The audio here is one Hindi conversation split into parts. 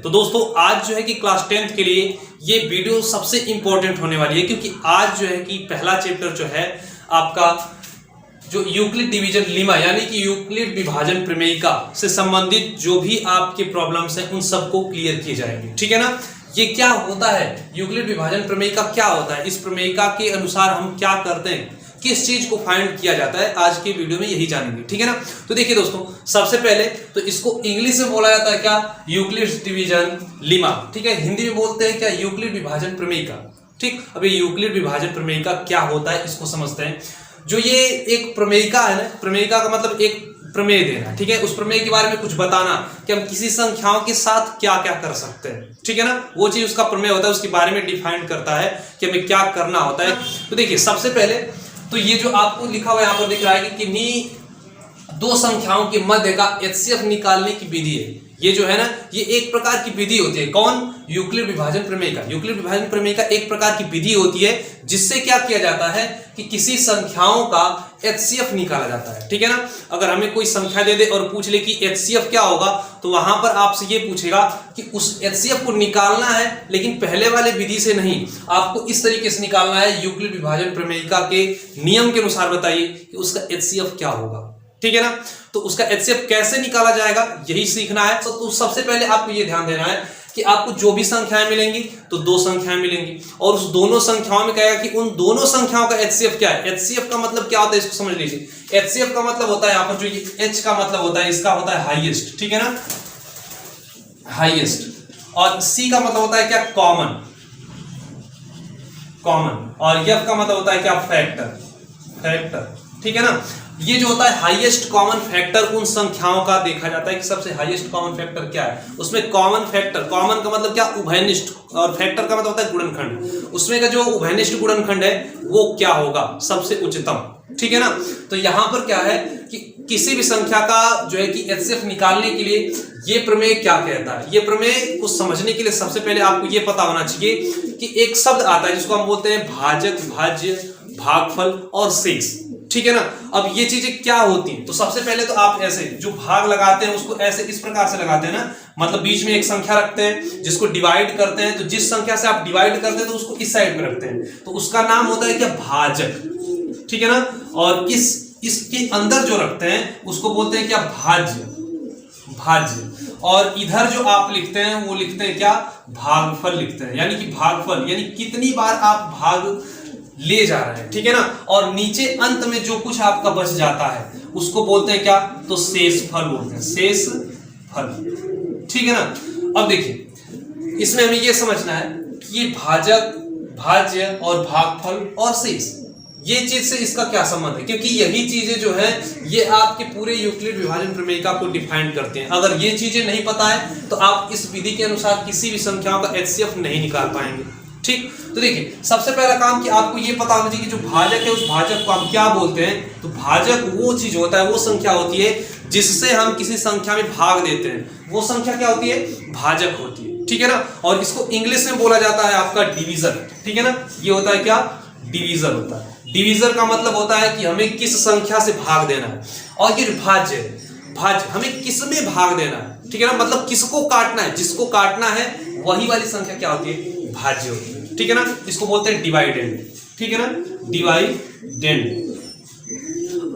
तो दोस्तों आज जो है कि क्लास 10th के लिए ये वीडियो सबसे इंपॉर्टेंट होने वाली है, क्योंकि आज जो है कि पहला चैप्टर जो है आपका जो यूक्लिड डिवीजन लीमा यानी कि यूक्लिड विभाजन प्रमेयिका से संबंधित जो भी आपके प्रॉब्लम्स हैं उन सबको क्लियर किए जाएंगे। ठीक है ना। ये क्या होता है, यूक्लिड विभाजन प्रमेयिका क्या होता है, इस प्रमेयिका के अनुसार हम क्या करते हैं, किस चीज को फाइंड किया जाता है, आज के वीडियो में यही जानेंगे। ठीक है ना। तो देखिए दोस्तों, सबसे पहले तो इसको इंग्लिश में बोला जाता है क्या, यूक्लिड डिवीजन लीमा। ठीक है, हिंदी में बोलते हैं क्या, यूक्लिड विभाजन प्रमेयिका। ठीक, अब ये यूक्लिड विभाजन प्रमेयिका क्या होता है इसको समझते हैं। जो ये एक प्रमेयिका है ना, प्रमेयिका का मतलब एक प्रमेय देना। ठीक है, उस प्रमेय के बारे में कुछ बताना कि हम किसी संख्याओं के साथ क्या क्या कर सकते हैं। ठीक है ना, वो चीज उसका प्रमेय होता है, उसके बारे में डिफाइन करता है कि हमें क्या करना होता है। तो देखिए सबसे पहले तो ये जो आपको लिखा हुआ यहाँ पर दिख रहा है कि किन्हीं दो संख्याओं के मध्य का एचसीएफ निकालने की विधि है। ये जो है ना, ये एक प्रकार की विधि होती है। कौन, यूक्लिड विभाजन प्रमेयिका। यूक्लिड विभाजन प्रमेयिका एक प्रकार की विधि होती है जिससे क्या किया जाता है कि किसी संख्याओं का एचसीएफ निकाला जाता है। ठीक है ना। अगर हमें कोई संख्या दे दे और पूछ ले कि एचसीएफ क्या होगा, तो वहां पर आपसे ये पूछेगा कि उस एचसीएफ को निकालना है, लेकिन पहले वाले विधि से नहीं, आपको इस तरीके से निकालना है। यूक्लिड विभाजन प्रमेयिका के नियम के अनुसार बताइए कि उसका एचसीएफ क्या होगा। ठीक है ना। तो उसका एचसीएफ कैसे निकाला जाएगा यही सीखना है। तो सबसे पहले आपको ये ध्यान देना है कि आपको जो भी संख्याएं मिलेंगी तो दो संख्याएं मिलेंगी, और उस दोनों संख्याओं में कहेगा कि उन दोनों संख्याओं का एचसीएफ क्या है। एचसीएफ का मतलब क्या होता है इसको समझ लीजिए। एचसीएफ का मतलब होता है, यहाँ पर जो ये एच का मतलब होता है, इसका होता है हाईएस्ट। ठीक है ना, हाईएस्ट। और सी का मतलब होता है क्या, कॉमन। और एफ का मतलब होता है क्या, फैक्टर। ठीक है ना। ये जो होता है हाईएस्ट कॉमन फैक्टर, उन संख्याओं का देखा जाता है कि सबसे हाईएस्ट कॉमन फैक्टर क्या है। उसमें कॉमन फैक्टर, कॉमन का मतलब क्या, उभयनिष्ठ, और फैक्टर का मतलब होता है गुणनखंड। उसमें का जो उभयनिष्ठ गुणनखंड है वो क्या होगा, सबसे उच्चतम। ठीक है ना। तो यहां पर क्या है कि किसी भी संख्या का जो है कि एचसीएफ निकालने के लिए ये प्रमेय क्या कहता है। ये प्रमेय को समझने के लिए सबसे पहले आपको ये पता होना चाहिए कि एक शब्द आता है जिसको हम बोलते हैं भाजक, भाज्य, भागफल और शेष। ठीक है ना। अब ये चीजें क्या होती हैं, तो सबसे पहले तो आप ऐसे जो भाग लगाते हैं उसको ऐसे इस प्रकार से लगाते हैं ना, मतलब बीच में एक संख्या रखते हैं जिसको डिवाइड करते हैं। तो जिस संख्या से आप डिवाइड करते हैं तो उसको इस साइड में रखते हैं, तो उसका नाम होता है क्या, भाजक। ठीक है ना। और इसके अंदर जो रखते हैं उसको बोलते हैं क्या, भाज्य। और इधर जो आप लिखते हैं वो लिखते हैं क्या, भागफल लिखते हैं, यानी कि भागफल यानी कितनी बार आप भाग ले जा रहे हैं। ठीक है ना। और नीचे अंत में जो कुछ आपका बच जाता है उसको बोलते हैं क्या, तो शेषफल बोलते हैं, शेषफल। ठीक है ना। अब देखिए इसमें हमें यह समझना है कि ये भाजक, भाज्य और भागफल और शेष, ये चीज से इसका क्या संबंध है, क्योंकि यही चीजें जो है ये आपके पूरे यूक्लिड विभाजन प्रमेयिका को डिफाइन करते हैं। अगर ये चीजें नहीं पता है तो आप इस विधि के अनुसार किसी भी संख्याओं का एचसीएफ नहीं निकाल पाएंगे। ठीक, तो देखिए सबसे पहला काम कि आपको ये पता होना चाहिए कि जो भाजक है उस भाजक को हम क्या बोलते हैं। तो भाजक वो चीज होता है, वो संख्या होती है जिससे हम किसी संख्या में भाग देते हैं, वो संख्या क्या होती है, भाजक होती है। ठीक है ना। और इसको इंग्लिश में बोला जाता है आपका डिवीजर। ठीक है ना, ये होता है क्या, डिवीजर होता है। डिवीजर का मतलब होता है कि हमें किस संख्या से भाग देना है। और ये भाज्य हमें किस में भाग देना है। ठीक है ना, मतलब किसको काटना है, जिसको काटना है वही वाली संख्या क्या होती है, भाज्य होती है। ठीक है ना, इसको बोलते हैं डिवाइडेंड। ठीक है ना, डिवाइडेंड।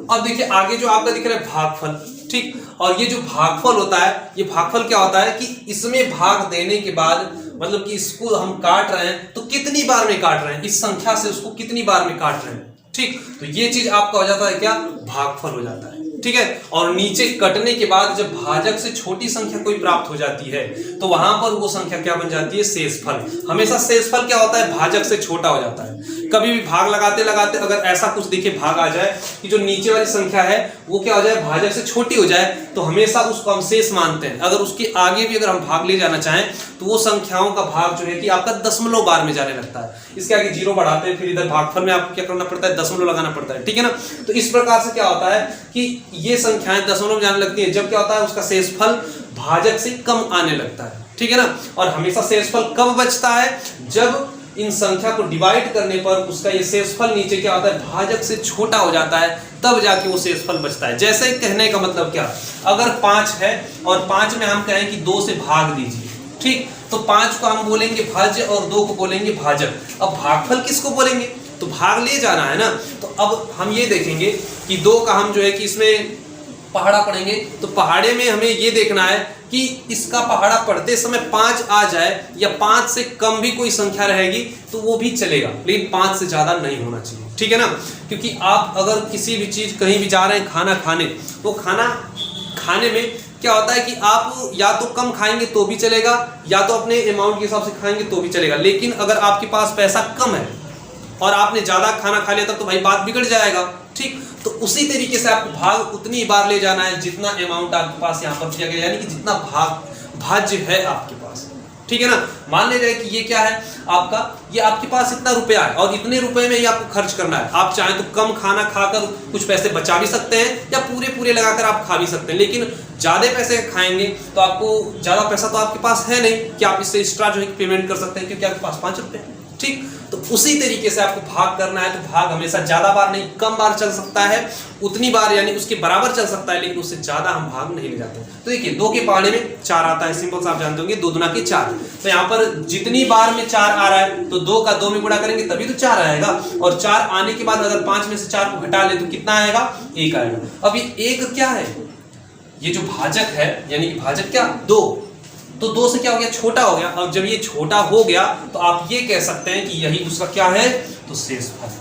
अब देखिए आगे जो आपका दिख रहा है भागफल। ठीक, और ये जो भागफल होता है, ये भागफल क्या होता है कि इसमें भाग देने के बाद मतलब कि इसको हम काट रहे हैं तो कितनी बार में काट रहे हैं, इस संख्या से उसको कितनी बार में काट रहे हैं। ठीक, तो ये चीज आपका हो जाता है क्या, भागफल हो जाता है। ठीक है। और नीचे कटने के बाद जब भाजक से छोटी संख्या कोई प्राप्त हो जाती है तो वहां पर वो संख्या क्या बन जाती है, शेषफल। हमेशा शेषफल क्या होता है, भाजक से छोटा हो जाता है। कभी भी भाग लगाते लगाते अगर ऐसा कुछ देखिए भाग आ जाए कि जो नीचे वाली संख्या है वो क्या हो जाए, भाजक से छोटी हो जाए, तो हमेशा उसको हम शेष मानते हैं। अगर उसके आगे भी अगर हम भाग ले जाना चाहें तो वो संख्याओं का भाग जो है कि आपका दशमलव बार में जाने लगता है। इसके आगे जीरो बढ़ाते हैं, फिर इधर भागफल में आपको क्या करना पड़ता है, दशमलव लगाना पड़ता है। ठीक है ना। तो इस प्रकार से क्या होता है कि ये संख्याएं दशमलव जाने लगती है, जब क्या होता है उसका शेषफल भाजक से कम आने लगता है। ठीक है ना। और हमेशा शेषफल कब बचता है, जब इन संख्या को डिवाइड करने पर उसका ये शेषफल नीचे क्या होता है, भाजक से छोटा हो जाता है, तब जाके वो शेषफल बचता है। जैसे कहने का मतलब क्या, अगर 5 है और 5 में हम कहें कि 2 से भाग दीजिए, ठीक, तो 5 को हम बोलेंगे भाज्य और 2 को बोलेंगे भाजक। अब भागफल किसको बोलेंगे, तो भाग ले जाना है ना। तो अब हम ये देखेंगे कि 2 का हम जो है कि इसमें पहाड़ा पढ़ेंगे, तो पहाड़े में हमें ये देखना है कि इसका पहाड़ा पढ़ते समय 5 आ जाए या 5 से कम भी कोई संख्या रहेगी तो वो भी चलेगा, लेकिन 5 से ज्यादा नहीं होना चाहिए, ठीक है ना। क्योंकि आप अगर किसी भी चीज कहीं भी जा रहे हैं खाना खाने, तो खाना खाने में क्या होता है कि आप या तो कम खाएंगे तो भी चलेगा, या तो अपने अमाउंट के हिसाब से खाएंगे तो भी चलेगा। लेकिन अगर आपके पास पैसा कम है और आपने ज्यादा खाना खा लिया तब तो भाई बात बिगड़ जाएगा, ठीक। तो उसी तरीके से आपको भाग उतनी बार ले जाना है जितना अमाउंट आपके पास यहाँ पर दिया गया, यानी कि जितना भाज्य है आपके पास, ठीक है ना। मान लीजिए कि ये क्या है आपका, ये आपके पास इतना रुपया है और इतने रुपए में ही आपको खर्च करना है। आप चाहें तो कम खाना खाकर कुछ पैसे बचा भी सकते हैं या पूरे लगाकर आप खा भी सकते हैं, लेकिन ज्यादा पैसे खाएंगे तो आपको ज्यादा पैसा तो आपके पास है नहीं कि आप इससे एक्स्ट्रा जो है पेमेंट कर सकते हैं, क्योंकि आपके पास 5 रुपए है, ठीक। तो उसी तरीके से आपको भाग करना है, तो भाग हमेशा ज्यादा बार नहीं, कम बार चल सकता है, उतनी बार यानी उसके बराबर चल सकता है, लेकिन उससे ज्यादा हम भाग नहीं ले जाते। तो देखिए 2 के पहाड़े में 4 आता है, सिंपल सा आप जानते होंगे, 2 दूना के 4। तो यहाँ पर जितनी बार में 4 आ रहा है तो 2 का 2 में गुणा करेंगे तभी तो 4 आएगा, और 4 आने के बाद अगर 5 में से 4 को घटा ले तो कितना आएगा, 1 आएगा। अब ये 1 क्या है, ये जो भाजक है, यानी कि भाजक क्या 2, तो 2 से क्या हो गया, छोटा हो गया। अब जब ये छोटा हो गया तो आप ये कह सकते हैं कि यही उसका क्या है, तो शेषफल।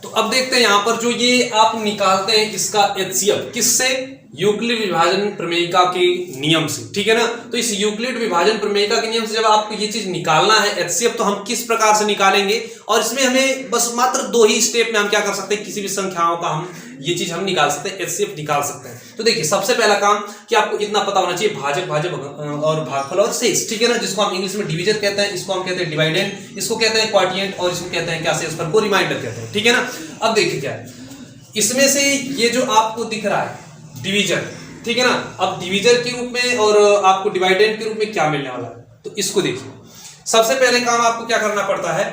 तो अब देखते हैं यहां पर जो ये आप निकालते हैं इसका एचसीएफ, किससे, यूक्लिड विभाजन प्रमेयिका के नियम से, ठीक है ना। तो इस यूक्लिड विभाजन प्रमेयिका के नियम से जब आपको ये चीज निकालना है एचसीएफ, तो हम किस प्रकार से निकालेंगे, और इसमें हमें बस मात्र 2 ही स्टेप में हम क्या कर सकते हैं, किसी भी संख्याओं का हम ये चीज हम निकाल सकते हैं, एचसीएफ निकाल सकते हैं। तो देखिए सबसे पहला काम कि आपको इतना पता होना चाहिए, भाजक और भागफल और शेष, ठीक है ना, जिसको हम इंग्लिश में डिवीजन कहते हैं, इसको हम कहते हैं डिवाइडेंड, इसको कहते हैं क्वाटिएंट, और इसको कहते हैं क्या, शेषफल को रिमाइंडर कहते हैं, ठीक है ना। अब देखिए क्या है इसमें से, ये जो आपको दिख रहा है डिवीजन, ठीक है ना। अब डिवीजन के रूप में और आपको डिवाइडेंड के रूप में क्या मिलने वाला है, तो इसको देखिए। सबसे पहले काम आपको क्या करना पड़ता है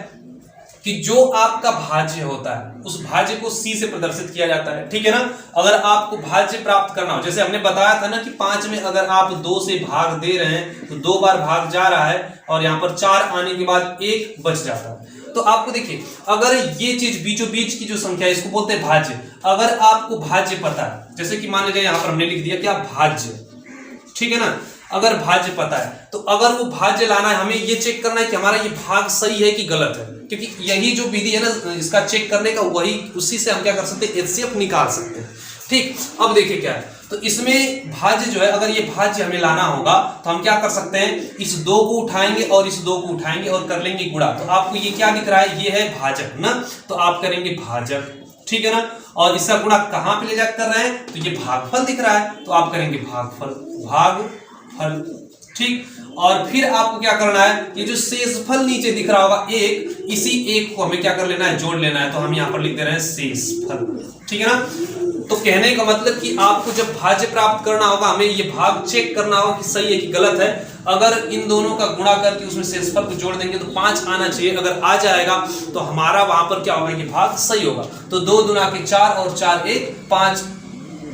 कि जो आपका भाज्य होता है उस भाज्य को C से प्रदर्शित किया जाता है, ठीक है ना। अगर आपको भाज्य प्राप्त करना हो, जैसे हमने बताया था ना कि 5 में अगर आप 2 से भाग दे रहे हैं तो 2 बार भाग जा रहा है, और यहाँ पर 4 आने के बाद 1 बच जाता है। तो आपको देखिए अगर ये चीज बीचों बीच की जो संख्या है इसको बोलते हैं भाज्य। अगर आपको भाज्य पता है, जैसे कि मान लीजिए यहाँ पर हमने लिख दिया क्या, भाज्य, ठीक है ना। अगर भाज्य पता है तो अगर वो भाज्य लाना है, हमें ये चेक करना है कि हमारा ये भाग सही है कि गलत है, क्योंकि यही जो विधि है ना इसका चेक करने का, वही उसी से हम क्या कर सकते हैं, एचसीएफ निकाल सकते हैं, ठीक। अब देखिए क्या है, तो इसमें भाज्य जो है, अगर ये भाज्य हमें लाना होगा तो हम क्या कर सकते हैं, इस 2 को उठाएंगे और इस 2 को उठाएंगे और कर लेंगे गुणा। तो आपको ये क्या दिख रहा है, ये है भाजक ना, तो आप करेंगे भाजक, ठीक है ना। और इसका गुणा कहां पे ले जाकर कर रहे हैं, तो ये भागफल दिख रहा है, तो आप करेंगे भागफल, भागफल, ठीक। और फिर आपको क्या करना है, ये जो शेषफल नीचे दिख रहा होगा 1, इसी 1 को हमें क्या कर लेना है, जोड़ लेना है। तो हम यहां पर लिख दे रहे हैं शेषफल, ठीक है ना। तो कहने का मतलब कि आपको जब भाज्य प्राप्त करना होगा, हमें ये भाग चेक करना होगा कि सही है कि गलत है। अगर इन दोनों का गुणा करके उसमें शेषफल को जोड़ देंगे तो 5 आना चाहिए, अगर आ जाएगा तो हमारा वहां पर क्या होगा, ये भाग सही होगा। तो 2 दूना के 4 और 4 1 5,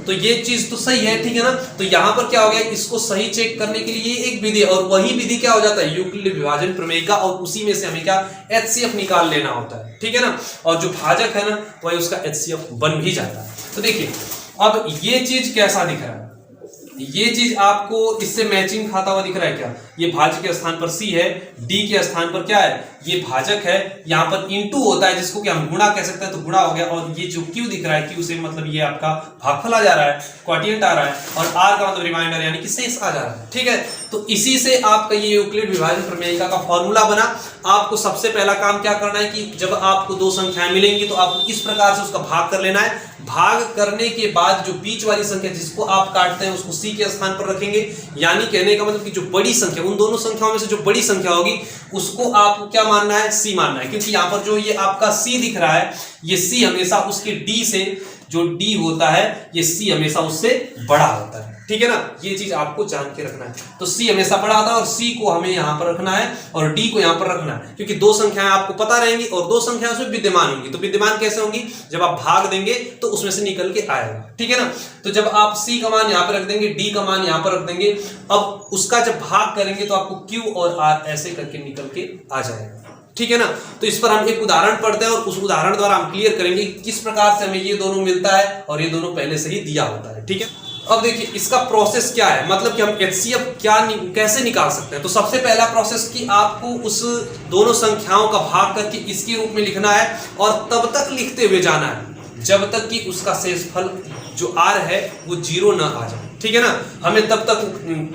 तो ये चीज तो सही है, ठीक है ना। तो यहां पर क्या हो गया, इसको सही चेक करने के लिए एक विधि, और वही विधि क्या हो जाता है, यूक्लिड विभाजन प्रमेयिका, और उसी में से हमें क्या एचसीएफ निकाल लेना होता है, ठीक है ना। और जो भाजक है ना वही उसका एचसीएफ बन भी जाता है। तो देखिए अब ये चीज कैसा दिख रहा है, ये चीज आपको इससे मैचिंग खाता हुआ दिख रहा है क्या, ये भाज्य के स्थान पर C है, D के स्थान पर क्या है, ये भाजक है, यहाँ पर इनटू होता है जिसको कि हम गुणा कह सकते हैं, तो गुणा हो गया। और ये जो Q दिख रहा है, Q से मतलब ये आपका भागफल आ जा रहा है, क्वाटिएंट आ रहा है, और R का मतलब रिमाइंडर यानी कि शेष आ जा रहा है, ठीक है। तो इसी से आपका ये यूक्लिड विभाजन प्रमेयिका का फॉर्मूला बना। आपको सबसे पहला काम क्या करना है कि जब आपको 2 संख्याएं मिलेंगी तो आपको इस प्रकार से उसका भाग कर लेना है। भाग करने के बाद जो बीच वाली संख्या जिसको आप काटते हैं उसको C के स्थान पर रखेंगे, यानी कहने का मतलब कि जो बड़ी संख्या, उन दोनों संख्याओं में से जो बड़ी संख्या होगी उसको आपको क्या मानना है, C मानना है। क्योंकि यहाँ पर जो ये आपका C दिख रहा है, ये C हमेशा उसके D से, जो D होता है ये C हमेशा उससे बड़ा होता है, ठीक है ना, ये चीज आपको जान के रखना है। तो सी हमेशा बड़ा आता है और सी को हमें यहां पर रखना है और डी को यहां पर रखना है, क्योंकि दो संख्याएं आपको पता रहेंगी और दो संख्याएं उसमें विद्यमान होंगी। तो विद्यमान कैसे होंगी, जब आप भाग देंगे तो उसमें से निकल के आएगा, ठीक है ना। तो जब आप सी का मान यहां पर रख देंगे, डी का मान यहां पर रख देंगे, अब उसका जब भाग करेंगे तो आपको क्यू और आर ऐसे करके निकल के आ जाएगा, ठीक है ना। तो इस पर हम एक उदाहरण पढ़ते हैं और उस उदाहरण द्वारा हम क्लियर करेंगे किस प्रकार से हमें ये दोनों मिलता है और ये दोनों पहले से ही दिया होता है, ठीक है। अब देखिए इसका प्रोसेस क्या है, मतलब कि हम HCF कैसे निकाल सकते हैं। तो सबसे पहला प्रोसेस कि आपको उस दोनों संख्याओं का भाग करके इसके रूप में लिखना है और तब तक लिखते हुए जाना है जब तक कि उसका शेषफल जो R है वो 0 ना आ जाए, ठीक है ना। हमें तब तक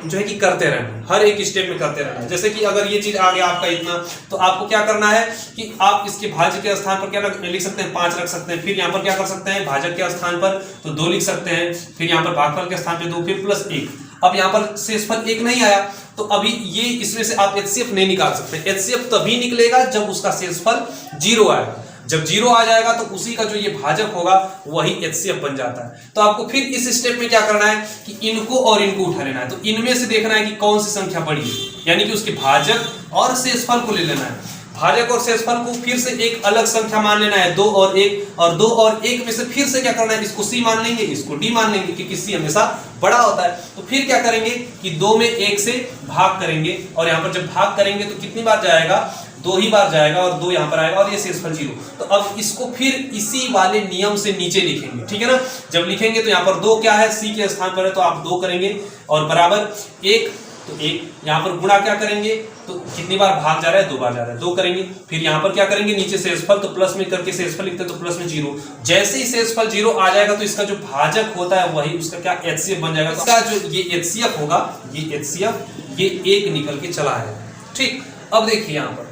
जो है कि करते रहना, हर एक स्टेप में करते रहना। जैसे कि अगर ये चीज आ गया आपका इतना, तो आपको क्या करना है कि आप इसके भाज्य के स्थान पर क्या लिख सकते हैं, 5 रख सकते हैं। फिर यहाँ पर क्या कर सकते हैं, भाजक के स्थान पर तो 2 लिख सकते हैं। फिर यहाँ पर भागफल के स्थान पर 2, फिर प्लस 1। अब यहाँ पर शेषफल 1 नहीं आया तो अभी ये इसमें से आप HCF नहीं निकाल सकते। HCF तभी निकलेगा जब उसका शेषफल 0 आएगा। जब 0 आ जाएगा तो उसी का जो ये भाजक होगा वही HCF बन जाता है। तो आपको फिर इस स्टेप में क्या करना है कि इनको और इनको उठा लेना है। तो इनमें से देखना है कि कौन सी संख्या बड़ी है, यानी कि उसके भाजक और शेषफल को ले लेना है। भाजक और शेषफल को फिर से एक अलग संख्या मान लेना है, 2 और 1, और 2 और 1 में से फिर से क्या करना है, इसको C मान लेंगे, इसको D मान लेंगे, क्योंकि C हमेशा बड़ा होता है। तो फिर क्या करेंगे कि 2 में 1 से भाग करेंगे और यहाँ पर जब भाग करेंगे तो कितनी बार जाएगा, 2 ही बार जाएगा और 2 यहाँ पर आएगा और ये शेषफल 0। तो अब इसको फिर इसी वाले नियम से नीचे लिखेंगे, ठीक है ना। जब लिखेंगे तो यहाँ पर 2 क्या है, C के स्थान पर है तो आप 2 करेंगे और बराबर 1, तो 1 यहाँ पर गुणा क्या करेंगे, तो कितनी बार भाग जा रहा है, 2 बार जा रहा है, 2 करेंगे। फिर यहाँ पर क्या करेंगे, नीचे शेषफल, तो प्लस में करके शेषफल लिखते हैं तो प्लस में 0। जैसे ही शेषफल 0 आ जाएगा तो इसका जो भाजक होता है वही उसका क्या HCF बन जाएगा। इसका जो ये HCF होगा, ये HCF ये 1 निकल के चला आएगा, ठीक। अब देखिए यहाँ पर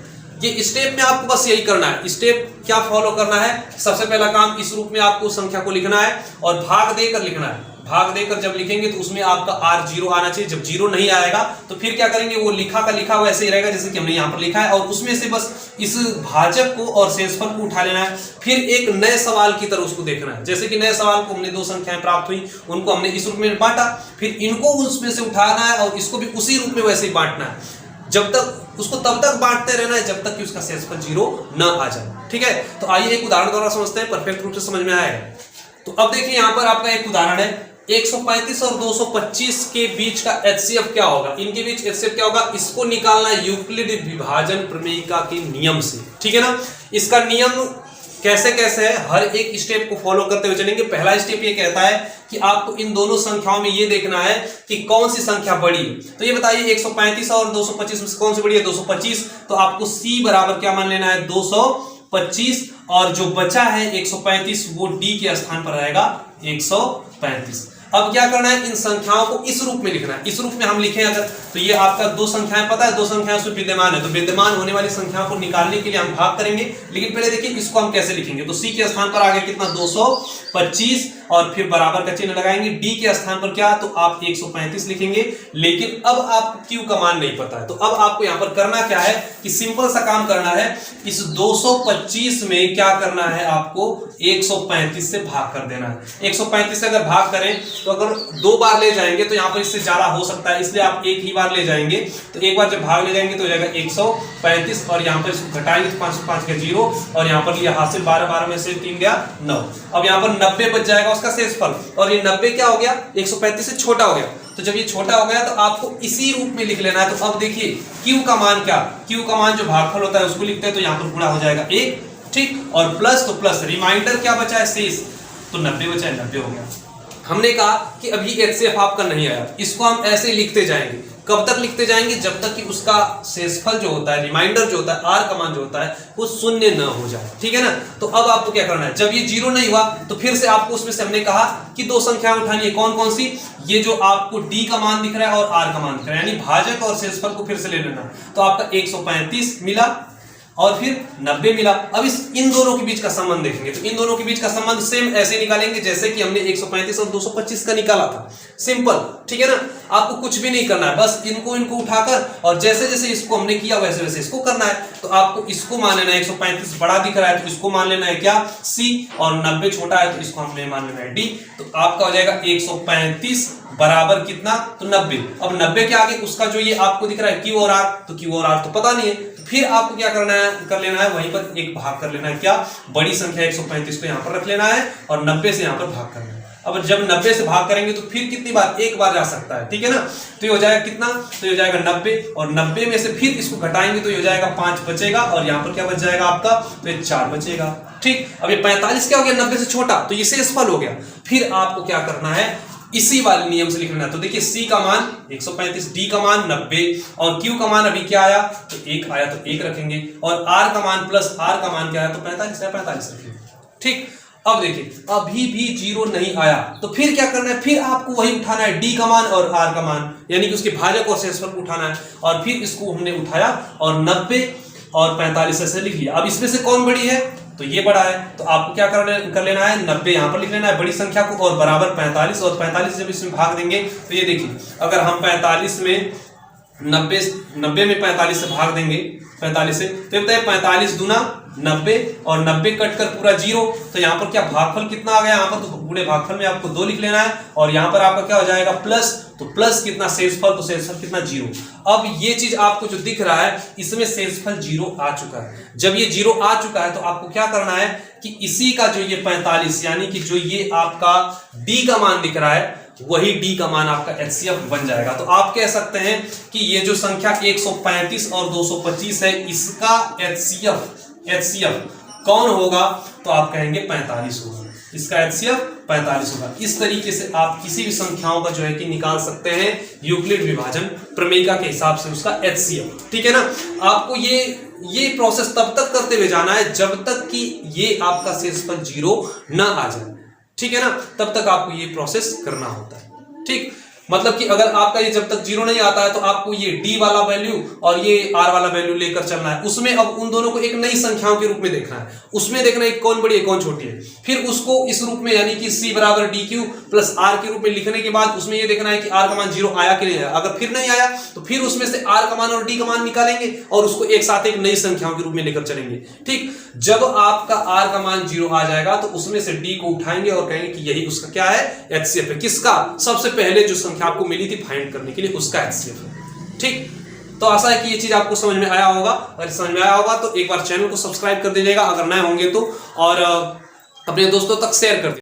ये स्टेप में आपको बस यही करना है। स्टेप क्या फॉलो करना है, सबसे पहला काम इस रूप में आपको संख्या को लिखना है और भाग देकर लिखना है। भाग देकर जब लिखेंगे तो उसमें आपका R 0 आना चाहिए। जब 0 नहीं आएगा तो फिर क्या करेंगे, वो लिखा का लिखा वैसे ही रहेगा जैसे कि हमने यहाँ पर लिखा है और उसमें से बस इस भाजक को और शेषफल को उठा लेना है। फिर एक नए सवाल की तरह उसको देखना है। जैसे कि नए सवाल को हमने 2 संख्याएं प्राप्त हुई, उनको हमने इस रूप में बांटा, फिर इनको उसमें से उठाना है और इसको भी उसी रूप में वैसे ही बांटना है। जब तक उसको तब तक बांटते रहना है जब तक कि उसका शेषफल 0 ना आ जाए, ठीक है। तो आइए एक उदाहरण द्वारा समझते हैं, परफेक्ट रूप से समझ में आएगा। तो अब देखिए यहाँ पर आपका एक उदाहरण है, 135 और 225 के बीच का HCF क्या होगा, इनके बीच HCF क्या होगा, इसको निकालना है यूक्लिड विभाजन प्रमेयिका के नियम से, ठीक है ना। इसका नियम कैसे कैसे है, हर एक स्टेप को फॉलो करते हुए चलेंगे। पहला स्टेप ये कहता है कि आपको इन दोनों संख्याओं में ये देखना है कि कौन सी संख्या बड़ी है। तो ये बताइए 135 और 225 में से कौन सी बड़ी है, 225। तो आपको C बराबर क्या मान लेना है, 225, और जो बचा है 135 वो D के स्थान पर आएगा 135। अब क्या करना है, इन संख्याओं को इस रूप में लिखना है। इस रूप में हम लिखें अगर, तो ये आपका 2 संख्याएं पता है, 2 संख्याएं उसमें विद्यमान है, तो विद्यमान होने वाली संख्याओं को निकालने के लिए हम भाग करेंगे। लेकिन पहले देखिए इसको हम कैसे लिखेंगे। तो C के स्थान पर आ गया कितना, 225, और फिर बराबर का चिन्ह लगाएंगे। D के स्थान पर क्या, तो आप 135 लिखेंगे। लेकिन अब आपको Q का मान नहीं पता है, तो अब आपको यहाँ पर करना क्या है कि सिंपल सा काम करना है। इस 225 में क्या करना है, आपको 135 से भाग कर देना है। 135 से अगर भाग करें तो अगर 2 बार ले जाएंगे तो यहाँ पर इससे ज्यादा हो सकता है, इसलिए आप 1 ही बार ले जाएंगे। तो एक बार जब भाग ले जाएंगे तो हो जाएगा 135, और यहाँ पर इसको घटाएंगे तो 5 का 0, और यहाँ पर लिया हासिल 12 में से 3 गया 9। अब यहाँ पर 90 बच जाएगा उसका शेषफल, और ये 90 क्या हो गया, 135 से छोटा हो गया। तो जब ये छोटा हो गया तो आपको इसी रूप में लिख लेना है। तो अब देखिए Q का मान क्या, Q का मान जो भागफल होता है उसको लिखते हैं, तो यहाँ पर गुणा हो जाएगा 1, ठीक, और प्लस, तो प्लस रिमाइंडर क्या बचा है, शेष, तो 90 बचा है, 90 हो गया। हमने कहा कि अभी HCF आपका नहीं आया, इसको हम ऐसे ही लिखते जाएंगे। कब तक लिखते जाएंगे, जब तक कि उसका शेषफल जो होता है, रिमाइंडर जो होता है, R का मान जो होता है वो 0 न हो जाए, ठीक है ना। तो अब आपको क्या करना है, जब ये 0 नहीं हुआ तो फिर से आपको उसमें से हमने कहा कि 2 संख्याएं उठानी है। कौन कौन सी, ये जो आपको D का मान दिख रहा है और R का मान दिख रहा है, यानी भाजक और शेषफल को फिर से ले लेना। तो आपका 135 मिला और फिर 90 मिला। अब इन दोनों के बीच का संबंध देखेंगे, तो इन दोनों के बीच का संबंध सेम ऐसे निकालेंगे जैसे कि हमने 135 और 225 का निकाला था। सिंपल, ठीक है ना। आपको कुछ भी नहीं करना है, बस इनको उठाकर और जैसे जैसे इसको हमने किया वैसे वैसे इसको करना है। तो आपको इसको मान लेना है 135 बड़ा दिख रहा है तो इसको मान लेना है क्या C, और 90 छोटा है तो इसको हमने मान लेना है D। तो आपका हो जाएगा 135 बराबर कितना, तो 90। अब 90 के आगे उसका जो ये आपको दिख रहा है Q और R, तो Q और R तो पता नहीं है, तो फिर आपको क्या करना है, कर लेना है वहीं पर एक भाग कर लेना है, क्या बड़ी संख्या 135 को यहाँ पर रख लेना है और 90 से यहाँ पर भाग करना है। अब जब 90 से भाग करेंगे तो फिर कितनी बार, एक बार जा सकता है, ठीक है ना। तो ये हो जाएगा कितना, तो ये हो जाएगा 90, और 90 में से फिर इसको घटाएंगे तो ये हो जाएगा 5 बचेगा, और यहाँ पर क्या बच जाएगा आपका, तो ये 4 बचेगा। ठीक, अब ये 45 क्या हो गया, 90 से छोटा, तो ये शेषफल हो गया। फिर आपको क्या करना है, इसी वाले नियम से लिखना है। तो देखिए C का मान 135, D का मान 90 और Q का मान अभी क्या आया, तो 1 आया तो 1 रखेंगे, और R का मान प्लस R का मान क्या आया, तो 45 है, 45 रखेंगे। ठीक, अब देखिए अभी भी 0 नहीं आया, तो फिर क्या करना है, फिर आपको वही उठाना है D का मान और R का मान, यानी कि उसके भाजक और शेषफल को उठाना है, और फिर इसको हमने उठाया और 90 और 45 ऐसे लिख लिया। अब इसमें से कौन बड़ी है, तो ये बड़ा है, तो आपको क्या कर लेना है, 90 यहाँ पर लिख लेना है बड़ी संख्या को, और बराबर 45, और 45 जब इसमें भाग देंगे तो ये देखिए अगर हम 45 में 90 में 45 से भाग देंगे, 45 से, तो बताइए 45 दूना 90 और 90 कट कर पूरा 0, तो यहाँ पर क्या भागफल कितना आ गया, यहाँ पर तो पूरे भागफल में आपको 2 लिख लेना है, और यहाँ पर आपका क्या हो जाएगा प्लस, तो प्लस कितना शेषफल, तो शेषफल कितना 0। अब ये चीज आपको जो दिख रहा है इसमें शेषफल 0 आ चुका है। जब ये 0 आ चुका है तो आपको क्या करना है कि इसी का जो ये 45 यानी कि जो ये आपका D का मान दिख रहा है वही D का मान आपका HCF बन जाएगा। तो आप कह सकते हैं कि ये जो संख्या 135 और 225 है इसका HCF कौन होगा, तो आप कहेंगे 45 होगा, इसका HCF 45 होगा। इस तरीके से आप किसी भी संख्याओं का जो है कि निकाल सकते हैं यूक्लिड विभाजन प्रमेयिका के हिसाब से उसका HCF, ठीक है ना। आपको ये प्रोसेस तब तक करते हुए जाना है जब तक कि ये आपका शेषफल 0 ना आ जाए, ठीक है ना, तब तक आपको ये प्रोसेस करना होता है। ठीक, मतलब कि अगर आपका ये जब तक 0 नहीं आता है तो आपको ये D वाला वैल्यू और ये R वाला वैल्यू लेकर चलना है। उसमें अब उन दोनों को एक नई संख्याओं के रूप में देखना है, उसमें देखना है कौन बड़ी है कौन छोटी है, फिर उसको इस रूप में यानी कि C बराबर DQ प्लस R के रूप में लिखने के बाद उसमें ये देखना है कि R का मान 0 आया कि नहीं आया। अगर फिर नहीं आया तो फिर उसमें से R का मान और D का मान निकालेंगे और उसको एक साथ एक नई संख्याओं के रूप में लेकर चलेंगे। ठीक, जब आपका R का मान 0 आ जाएगा तो उसमें से D को उठाएंगे और कहेंगे कि यही उसका क्या है, HCF है। किसका, सबसे पहले जो संख्या आपको मिली थी फाइंड करने के लिए उसका HCF है। ठीक, तो आशा है कि ये चीज आपको समझ में आया होगा। अगर समझ में आया होगा तो एक बार चैनल को सब्सक्राइब कर दीजिएगा अगर नए होंगे तो, और अपने दोस्तों तक शेयर कर दीजिएगा।